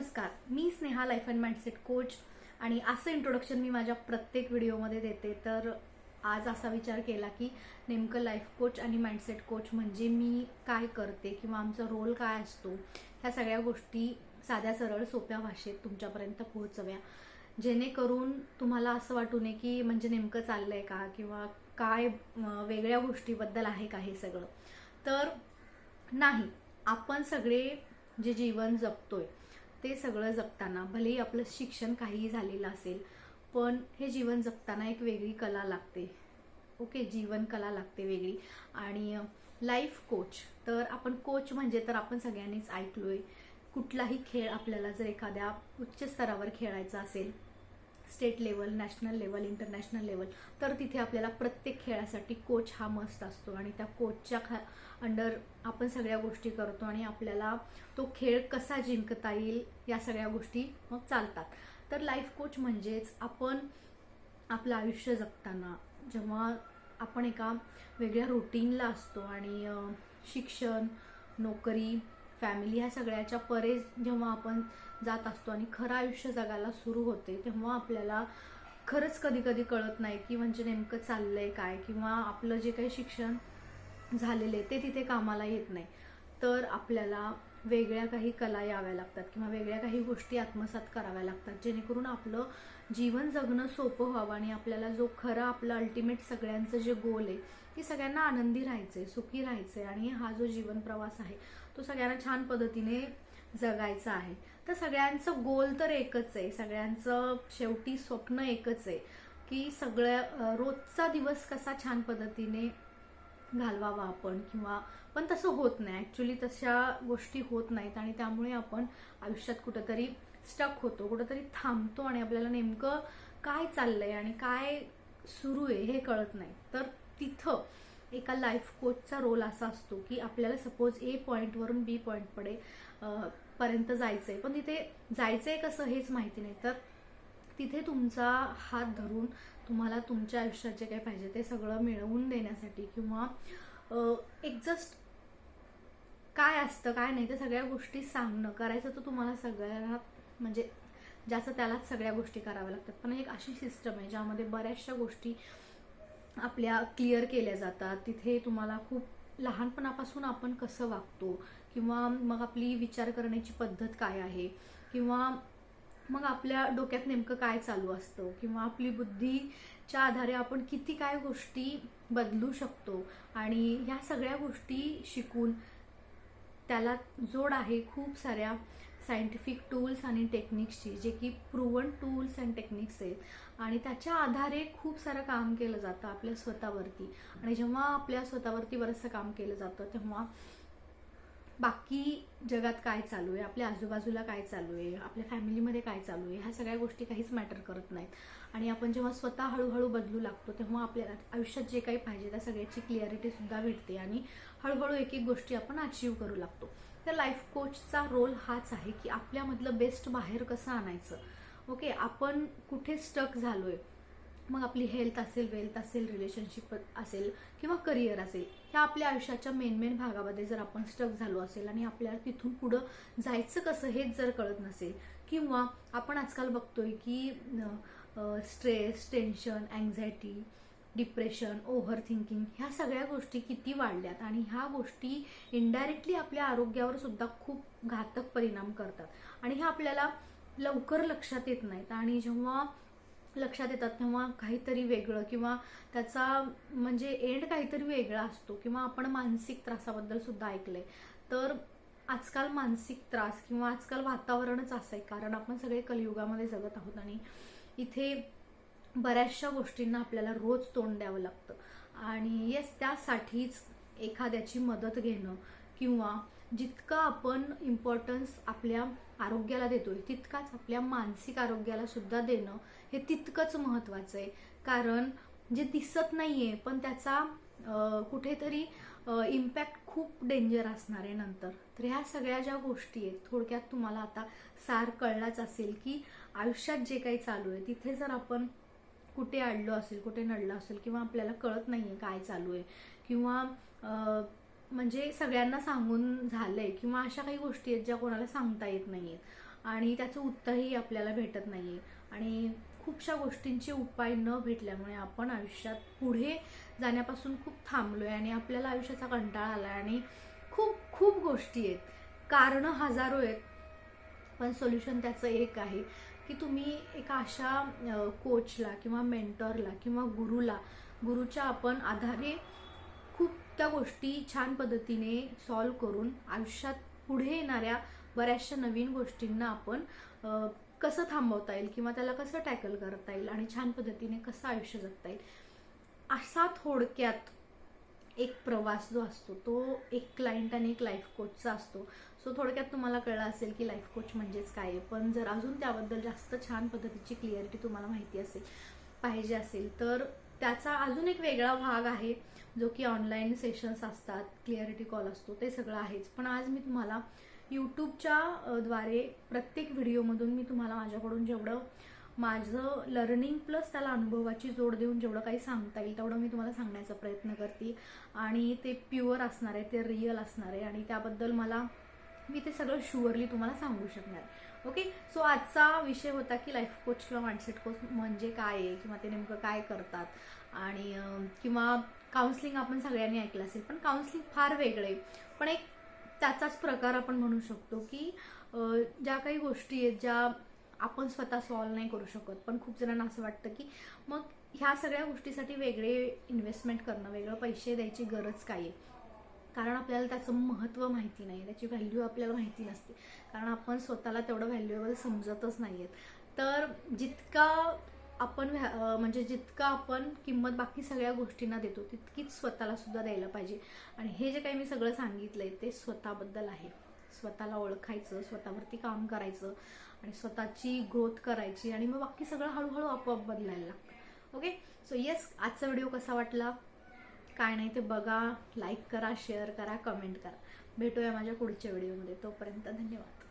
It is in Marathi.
नमस्कार, मी Sneha life and mindset coach आणि असं इंट्रोडक्शन मी माझ्या प्रत्येक व्हिडिओमध्ये देते. तर आज असा विचार केला की नेमकं लाईफ कोच आणि माइंडसेट कोच म्हणजे मी काय करते किंवा आमचा रोल काय असतो, ह्या सगळ्या गोष्टी साध्या सरळ सोप्या भाषेत तुमच्यापर्यंत पोहोचव्या, जेणेकरून तुम्हाला असं वाटू नये की म्हणजे नेमकं चाललंय का किंवा काय वेगळ्या गोष्टीबद्दल आहे का हे सगळं. तर नाही, आपण सगळे जे जीवन जगतोय ते सगळं जगताना भलेही आपलं शिक्षण काहीही झालेलं असेल, पण हे जीवन जगताना एक वेगळी कला लागते. ओके, जीवन कला लागते वेगळी. आणि लाईफ कोच, तर आपण कोच म्हणजे तर आपण सगळ्यांनीच ऐकलोय. कुठलाही खेळ आपल्याला जर एखाद्या उच्च स्तरावर खेळायचा असेल, state level, national level, international level, तर तिथे आपल्याला प्रत्येक खेळासाठी कोच हा मस्ट असतो आणि त्या कोचच्या अंडर आपण सगळ्या गोष्टी करतो आणि आपल्याला तो खेळ कसा जिंकता येईल या सगळ्या गोष्टी मग चालतात. तर लाईफ कोच म्हणजेच आपण आपलं आयुष्य जगताना जेव्हा आपण एका वेगळ्या रुटीनला असतो आणि शिक्षण, नोकरी, फॅमिली ह्या सगळ्याच्या परे जेव्हा आपण जात असतो आणि खरं आयुष्य जगायला सुरू होते, तेव्हा आपल्याला खरंच कधी कधी कळत नाही की म्हणजे नेमकं चाललंय काय, किंवा आपलं जे काही शिक्षण झालेले ते तिथे कामाला येत नाही. तर आपल्याला वेगळ्या काही कला याव्या लागतात किंवा वेगळ्या काही गोष्टी आत्मसात कराव्या लागतात, जेणेकरून आपलं जीवन जगणं सोपं व्हावं आणि आपल्याला जो खरा आपलं अल्टिमेट सगळ्यांचं जे गोल आहे की सगळ्यांना आनंदी राहायचंय, सुखी राहायचंय आणि हा जो जीवन प्रवास आहे तो सगळ्यांना छान पद्धतीने जगायचा आहे. तर सगळ्यांचं गोल तर एकच आहे, सगळ्यांचं शेवटी स्वप्न एकच आहे की सगळ्या रोजचा दिवस कसा छान पद्धतीने घालवावा आपण, किंवा पण तसं होत नाही. ॲक्च्युली तशा गोष्टी होत नाहीत आणि त्यामुळे आपण आयुष्यात कुठंतरी स्टक होतो, कुठंतरी थांबतो आणि आपल्याला नेमकं काय चाललंय आणि काय सुरू आहे हे कळत नाही. तर तिथं एका लाईफ कोचचा रोल असा असतो की आपल्याला सपोज ए पॉईंटवरून बी पॉईंट पर्यंत जायचंय, पण तिथे जायचंय कसं हेच माहिती नाही. तर तिथे तुमचा हात धरून तुम्हाला तुमच्या आयुष्यात जे काही पाहिजे ते सगळं मिळवून देण्यासाठी, किंवा एक जस्ट काय असतं काय नाही त्या सगळ्या गोष्टी सांगणं, करायचं तर तुम्हाला सगळ्यांना म्हणजे ज्याचं त्यालाच सगळ्या गोष्टी कराव्या लागतात. पण एक अशी सिस्टम आहे ज्यामध्ये बऱ्याचशा गोष्टी आपल्या क्लिअर केल्या जातात. तिथे तुम्हाला खूप लहानपणापासून आपण कसं वागतो, किंवा मग आपली विचार करण्याची पद्धत काय आहे, किंवा मग आपल्या डोक्यात नेमकं काय चालू असतं, किंवा आपली बुद्धीच्या आधारे आपण किती काय गोष्टी बदलू शकतो, आणि ह्या सगळ्या गोष्टी शिकून त्याला जोड आहे खूप साऱ्या सायंटिफिक टूल्स आणि टेक्निक्सची, जे की प्रूव्हन टूल्स अँड टेक्निक्स आहेत आणि त्याच्या आधारे खूप सारं काम केलं जातं आपल्या स्वतःवरती. आणि जेव्हा आपल्या स्वतःवरती बरंचसं काम केलं जातं तेव्हा बाकी जगात काय चालू आहे, आपल्या आजूबाजूला काय चालू आहे, आपल्या फॅमिलीमध्ये काय चालू आहे, ह्या सगळ्या गोष्टी काहीच मॅटर करत नाहीत. आणि आपण जेव्हा स्वतः हळूहळू बदलू लागतो तेव्हा आपल्याला आयुष्यात जे काही पाहिजे त्या सगळ्याची क्लिअरिटी सुद्धा भेटते आणि हळूहळू एक एक गोष्टी आपण अचीव्ह करू लागतो. तर लाईफ कोचचा रोल हाच आहे की आपल्यामधलं बेस्ट बाहेर कसं आणायचं. ओके, आपण कुठे स्टक झालोय, मग आपली हेल्थ असेल, वेल्थ असेल, रिलेशनशिप असेल किंवा करिअर असेल, ह्या आपल्या आयुष्याच्या मेन भागामध्ये जर आपण स्टक झालो असेल आणि आपल्याला तिथून पुढं जायचं कसं हेच जर कळत नसेल, किंवा आपण आजकाल बघतोय की stress, tension, anxiety, depression, over thinking ह्या सगळ्या गोष्टी किती वाढल्यात आणि ह्या गोष्टी इनडायरेक्टली आपल्या आरोग्यावर सुद्धा खूप घातक परिणाम करतात आणि ह्या आपल्याला लवकर लक्षात येत नाहीत. आणि जेव्हा लक्षात येतात तेव्हा काहीतरी वेगळं किंवा त्याचा म्हणजे एंड काहीतरी वेगळा असतो. किंवा आपण मानसिक त्रासाबद्दल सुद्धा ऐकलंय. तर आजकाल मानसिक त्रास किंवा आजकाल वातावरणच असं आहे, कारण आपण सगळे कलियुगामध्ये जगत आहोत आणि इथे बऱ्याचशा गोष्टींना आपल्याला रोज तोंड द्यावं लागतं. आणि येस, त्यासाठीच एखाद्याची मदत घेणं किंवा जितका आपण इम्पॉर्टन्स आपल्या आरोग्याला देतोय तितकाच आपल्या मानसिक आरोग्याला सुद्धा देणं हे तितकंच महत्त्वाचं आहे. कारण जे दिसत नाहीये पण त्याचा कुठेतरी इम्पॅक्ट खूप डेंजर असणार आहे नंतर. तर ह्या सगळ्या ज्या गोष्टी आहेत, थोडक्यात तुम्हाला आता सार कळलाच असेल की आयुष्यात जे काही चालू आहे तिथे जर आपण कुठे अडलो असेल, कुठे नडलो असेल, किंवा आपल्याला कळत नाहीये काय चालू आहे, किंवा म्हणजे सगळ्यांना सांगून झालंय, किंवा अशा काही गोष्टी आहेत ज्या कोणाला सांगता येत नाहीयेत, आणि त्याचं उत्तरही आपल्याला भेटत नाही आहे. आणि खूपशा गोष्टींचे उपाय न भेटल्यामुळे आपण आयुष्यात पुढे जाण्यापासून खूप थांबलोय आणि आपल्याला आयुष्याचा कंटाळा आला आणि खूप खूप गोष्टी आहेत, कारणं हजारो आहेत. पण सोल्युशन त्याचं एक आहे की तुम्ही एका अशा कोचला किंवा मेंटॉरला किंवा गुरुच्या आपण आधारे खूप त्या गोष्टी छान पद्धतीने सॉल्व करून आयुष्यात पुढे येणाऱ्या बऱ्याचशा नवीन गोष्टींना आपण कसं थांबवता येईल किंवा त्याला कसं टॅकल करता येईल आणि छान पद्धतीने कसं आयुष्य जगता येईल, असा थोडक्यात एक प्रवास जो असतो तो एक क्लायंट आणि एक लाईफ कोचचा असतो. सो थोडक्यात तुम्हाला कळलं असेल की लाईफ कोच म्हणजेच काय आहे. पण जर अजून त्याबद्दल जास्त छान पद्धतीची क्लिअरिटी तुम्हाला माहिती पाहिजे असेल तर त्याचा अजून एक वेगळा भाग आहे जो की ऑनलाईन सेशन्स असतात, क्लिअरिटी कॉल असतो, ते सगळं आहेच. पण आज मी तुम्हाला यूट्यूबच्या द्वारे प्रत्येक व्हिडिओमधून मी तुम्हाला माझ्याकडून जेवढं माझं लर्निंग प्लस त्याला अनुभवाची जोड देऊन जेवढं काही सांगता येईल तेवढं मी तुम्हाला सांगण्याचा प्रयत्न करते. आणि ते प्युअर असणार आहे, ते रिअल असणार आहे आणि त्याबद्दल मी ते सगळं शुअरली तुम्हाला सांगू शकणार. ओके, सो आजचा विषय होता की लाईफ कोच किंवा माइंडसेट कोच म्हणजे काय आहे किंवा ते नेमकं काय करतात. आणि किंवा काउन्सिलिंग आपण सगळ्यांनी ऐकलं असेल, पण काउन्सिलिंग फार वेगळं आहे. पण एक त्याचाच प्रकार आपण म्हणू शकतो की ज्या काही गोष्टी आहेत ज्या आपण स्वतः सॉल्व नाही करू शकत, पण खूप जणांना असं वाटतं की मग ह्या सगळ्या गोष्टीसाठी वेगळे इन्व्हेस्टमेंट करणं, वेगळं पैसे द्यायची गरज काय आहे. कारण आपल्याला त्याचं महत्त्व माहिती नाही, त्याची व्हॅल्यू आपल्याला माहिती नसते, कारण आपण स्वतःला तेवढं व्हॅल्युएबल समजतच नाही आहेत. तर जितका आपण किंमत बाकी सगळ्या गोष्टींना देतो तितकीच स्वतःला सुद्धा द्यायला पाहिजे. आणि हे जे काही मी सगळं सांगितलंय ते स्वतःबद्दल आहे. स्वतःला ओळखायचं, स्वतःवरती काम करायचं आणि स्वतःची ग्रोथ करायची आणि मग बाकी सगळं हळूहळू आपोआप बदलायला लागतं. ओके, सो येस, आजचा व्हिडिओ कसा वाटला काय नाही ते बघा, लाईक करा, शेअर करा, कमेंट करा. भेटूया माझ्या पुढच्या व्हिडिओमध्ये. तोपर्यंत धन्यवाद.